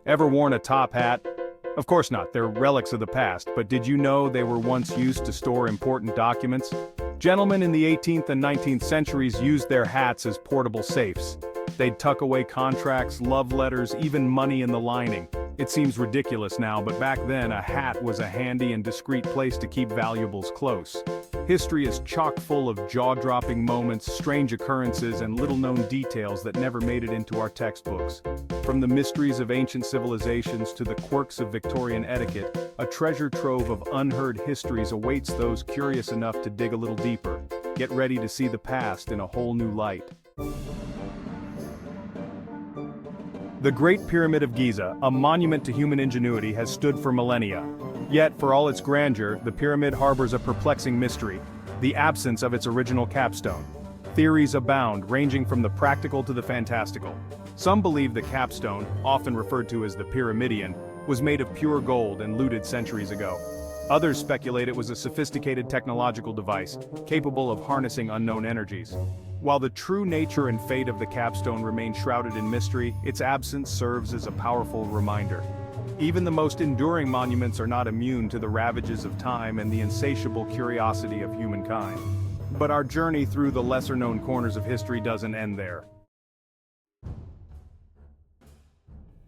Ever worn a top hat? Of course not, they're relics of the past, but did you know they were once used to store important documents? Gentlemen in the 18th and 19th centuries used their hats as portable safes. They'd tuck away contracts, love letters, even money in the lining. It seems ridiculous now, but back then a hat was a handy and discreet place to keep valuables close. History is chock full of jaw-dropping moments, strange occurrences, and little-known details that never made it into our textbooks. From the mysteries of ancient civilizations to the quirks of Victorian etiquette, a treasure trove of unheard histories awaits those curious enough to dig a little deeper. Get ready to see the past in a whole new light. The Great Pyramid of Giza, a monument to human ingenuity, has stood for millennia. Yet, for all its grandeur, the pyramid harbors a perplexing mystery: the absence of its original capstone. Theories abound, ranging from the practical to the fantastical. Some believe the capstone, often referred to as the pyramidion, was made of pure gold and looted centuries ago. Others speculate it was a sophisticated technological device, capable of harnessing unknown energies. While the true nature and fate of the capstone remain shrouded in mystery, its absence serves as a powerful reminder. Even the most enduring monuments are not immune to the ravages of time and the insatiable curiosity of humankind. But our journey through the lesser-known corners of history doesn't end there.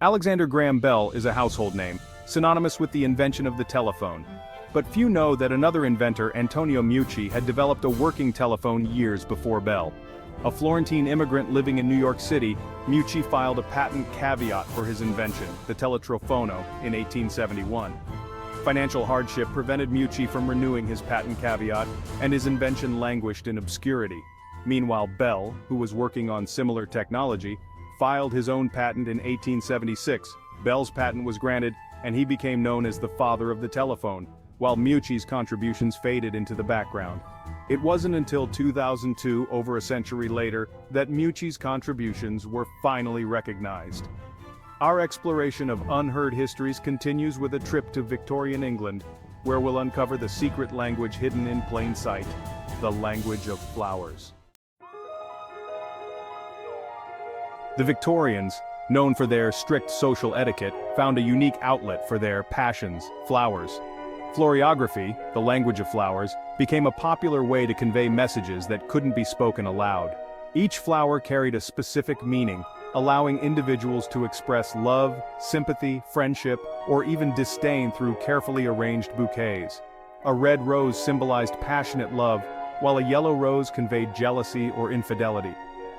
Alexander Graham Bell is a household name, synonymous with the invention of the telephone. But few know that another inventor, Antonio Meucci, had developed a working telephone years before Bell. A Florentine immigrant living in New York City, Meucci filed a patent caveat for his invention, the teletrofono, in 1871. Financial hardship prevented Meucci from renewing his patent caveat, and his invention languished in obscurity. Meanwhile, Bell, who was working on similar technology, filed his own patent in 1876. Bell's patent was granted, and he became known as the father of the telephone, while Meucci's contributions faded into the background. It wasn't until 2002, over a century later, that Meucci's contributions were finally recognized. Our exploration of unheard histories continues with a trip to Victorian England, where we'll uncover the secret language hidden in plain sight: the language of flowers. The Victorians, known for their strict social etiquette, found a unique outlet for their passions: flowers. Floriography, the language of flowers, became a popular way to convey messages that couldn't be spoken aloud. Each flower carried a specific meaning, allowing individuals to express love, sympathy, friendship, or even disdain through carefully arranged bouquets. A red rose symbolized passionate love, while a yellow rose conveyed jealousy or infidelity.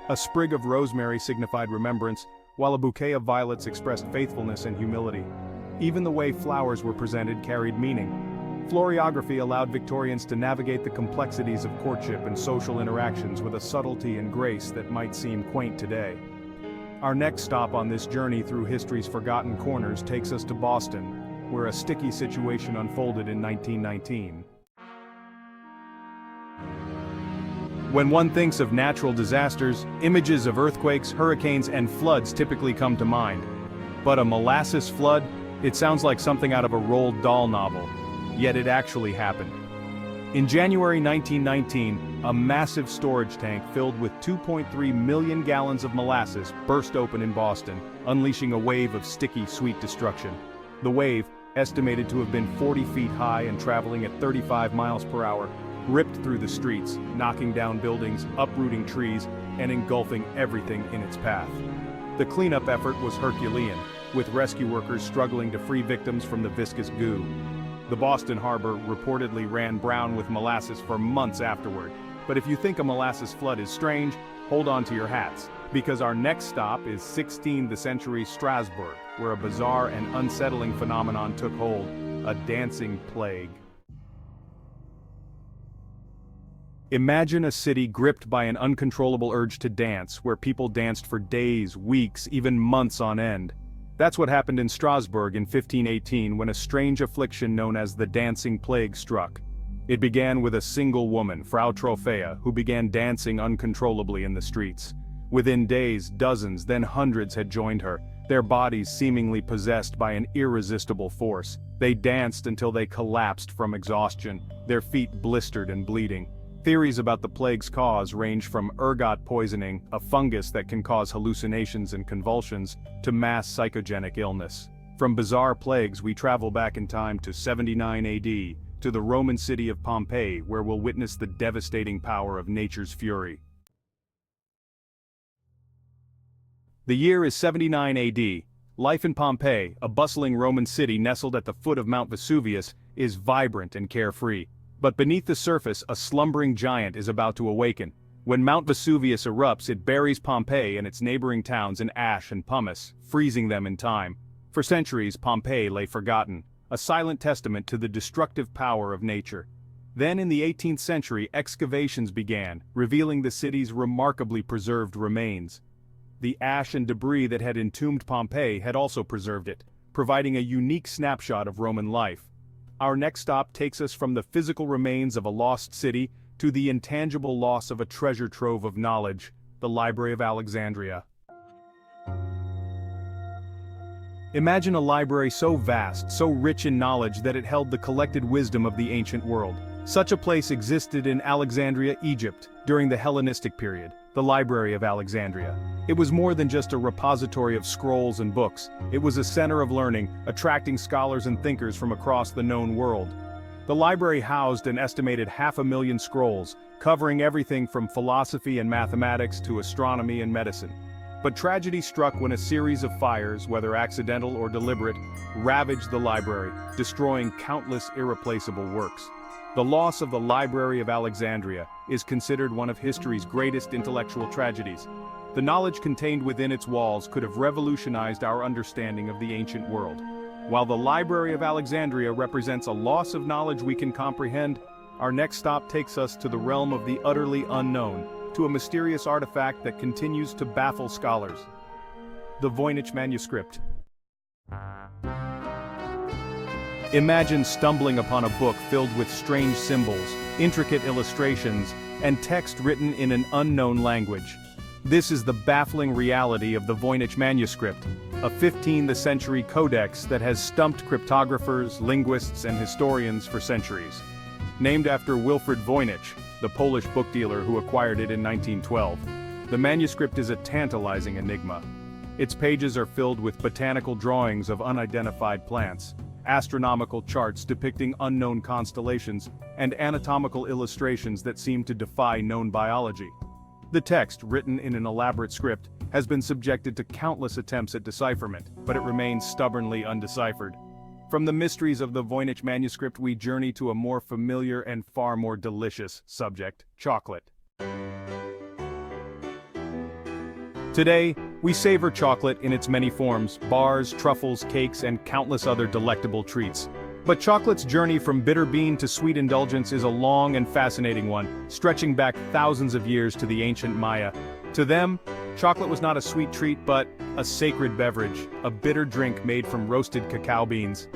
A sprig of rosemary signified remembrance, while a bouquet of violets expressed faithfulness and humility. Even the way flowers were presented carried meaning. Floriography allowed Victorians to navigate the complexities of courtship and social interactions with a subtlety and grace that might seem quaint today. Our next stop on this journey through history's forgotten corners takes us to Boston, where a sticky situation unfolded in 1919. When one thinks of natural disasters, images of earthquakes, hurricanes, and floods typically come to mind. But a molasses flood? It sounds like something out of a Roald Dahl novel. Yet it actually happened. In January 1919, a massive storage tank filled with 2.3 million gallons of molasses burst open in Boston, unleashing a wave of sticky, sweet destruction. The wave, estimated to have been 40 feet high and traveling at 35 miles per hour, ripped through the streets, knocking down buildings, uprooting trees, and engulfing everything in its path. The cleanup effort was Herculean, with rescue workers struggling to free victims from the viscous goo. The Boston harbor reportedly ran brown with molasses for months afterward. But if you think a molasses flood is strange, hold on to your hats, because our next stop is 16th century Strasbourg, where a bizarre and unsettling phenomenon took hold: a dancing plague. Imagine a city gripped by an uncontrollable urge to dance, where people danced for days, weeks, even months on end. That's what happened in Strasbourg in 1518 when a strange affliction known as the Dancing Plague struck. It began with a single woman, Frau Trophea, who began dancing uncontrollably in the streets. Within days, dozens, then hundreds had joined her, their bodies seemingly possessed by an irresistible force. They danced until they collapsed from exhaustion, their feet blistered and bleeding. Theories about the plague's cause range from ergot poisoning, a fungus that can cause hallucinations and convulsions, to mass psychogenic illness. From bizarre plagues, we travel back in time to 79 AD, to the Roman city of Pompeii, where we'll witness the devastating power of nature's fury. The year is 79 AD. Life in Pompeii, a bustling Roman city nestled at the foot of Mount Vesuvius, is vibrant and carefree. But beneath the surface, a slumbering giant is about to awaken. When Mount Vesuvius erupts, it buries Pompeii and its neighboring towns in ash and pumice, freezing them in time. For centuries, Pompeii lay forgotten, a silent testament to the destructive power of nature. Then in the 18th century, excavations began, revealing the city's remarkably preserved remains. The ash and debris that had entombed Pompeii had also preserved it, providing a unique snapshot of Roman life. Our next stop takes us from the physical remains of a lost city to the intangible loss of a treasure trove of knowledge, the Library of Alexandria. Imagine a library so vast, so rich in knowledge that it held the collected wisdom of the ancient world. Such a place existed in Alexandria, Egypt, during the Hellenistic period, the Library of Alexandria. It was more than just a repository of scrolls and books. It was a center of learning, attracting scholars and thinkers from across the known world. The library housed an estimated 500,000 scrolls, covering everything from philosophy and mathematics to astronomy and medicine. But tragedy struck when a series of fires, whether accidental or deliberate, ravaged the library, destroying countless irreplaceable works. The loss of the Library of Alexandria is considered one of history's greatest intellectual tragedies. The knowledge contained within its walls could have revolutionized our understanding of the ancient world. While the Library of Alexandria represents a loss of knowledge we can comprehend, our next stop takes us to the realm of the utterly unknown, to a mysterious artifact that continues to baffle scholars. The Voynich Manuscript. Imagine stumbling upon a book filled with strange symbols, intricate illustrations, and text written in an unknown language. This is the baffling reality of the Voynich Manuscript, a 15th century codex that has stumped cryptographers, linguists, and historians for centuries. Named after Wilfrid Voynich, the Polish book dealer who acquired it in 1912, the manuscript is a tantalizing enigma. Its pages are filled with botanical drawings of unidentified plants, astronomical charts depicting unknown constellations, and anatomical illustrations that seem to defy known biology. The text, written in an elaborate script, has been subjected to countless attempts at decipherment, but it remains stubbornly undeciphered. From the mysteries of the Voynich Manuscript, we journey to a more familiar and far more delicious subject: chocolate. Today, we savor chocolate in its many forms: bars, truffles, cakes, and countless other delectable treats. But chocolate's journey from bitter bean to sweet indulgence is a long and fascinating one, stretching back thousands of years to the ancient Maya. To them, chocolate was not a sweet treat but a sacred beverage, a bitter drink made from roasted cacao beans.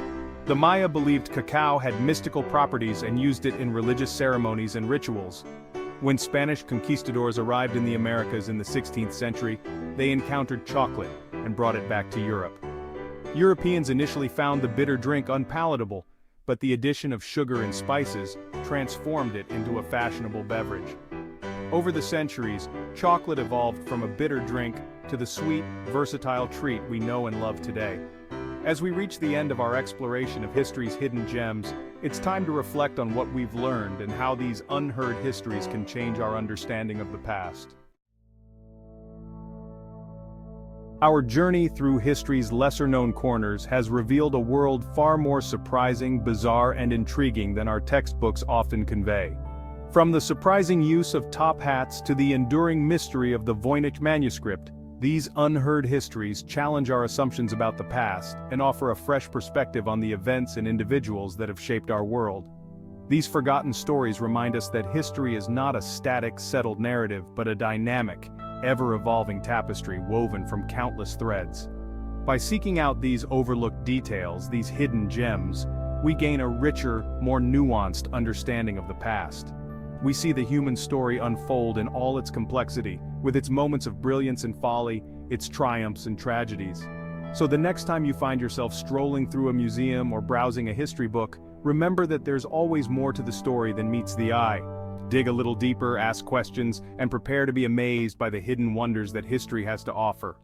The Maya believed cacao had mystical properties and used it in religious ceremonies and rituals. When Spanish conquistadors arrived in the Americas in the 16th century, they encountered chocolate and brought it back to Europe. Europeans initially found the bitter drink unpalatable, but the addition of sugar and spices transformed it into a fashionable beverage. Over the centuries, chocolate evolved from a bitter drink to the sweet, versatile treat we know and love today. As we reach the end of our exploration of history's hidden gems, it's time to reflect on what we've learned and how these unheard histories can change our understanding of the past. Our journey through history's lesser-known corners has revealed a world far more surprising, bizarre, and intriguing than our textbooks often convey. From the surprising use of top hats to the enduring mystery of the Voynich Manuscript, these unheard histories challenge our assumptions about the past and offer a fresh perspective on the events and individuals that have shaped our world. These forgotten stories remind us that history is not a static, settled narrative, but a dynamic, ever-evolving tapestry woven from countless threads. By seeking out these overlooked details, these hidden gems, we gain a richer, more nuanced understanding of the past. We see the human story unfold in all its complexity, with its moments of brilliance and folly, its triumphs and tragedies. So the next time you find yourself strolling through a museum or browsing a history book, remember that there's always more to the story than meets the eye. Dig a little deeper, ask questions, and prepare to be amazed by the hidden wonders that history has to offer.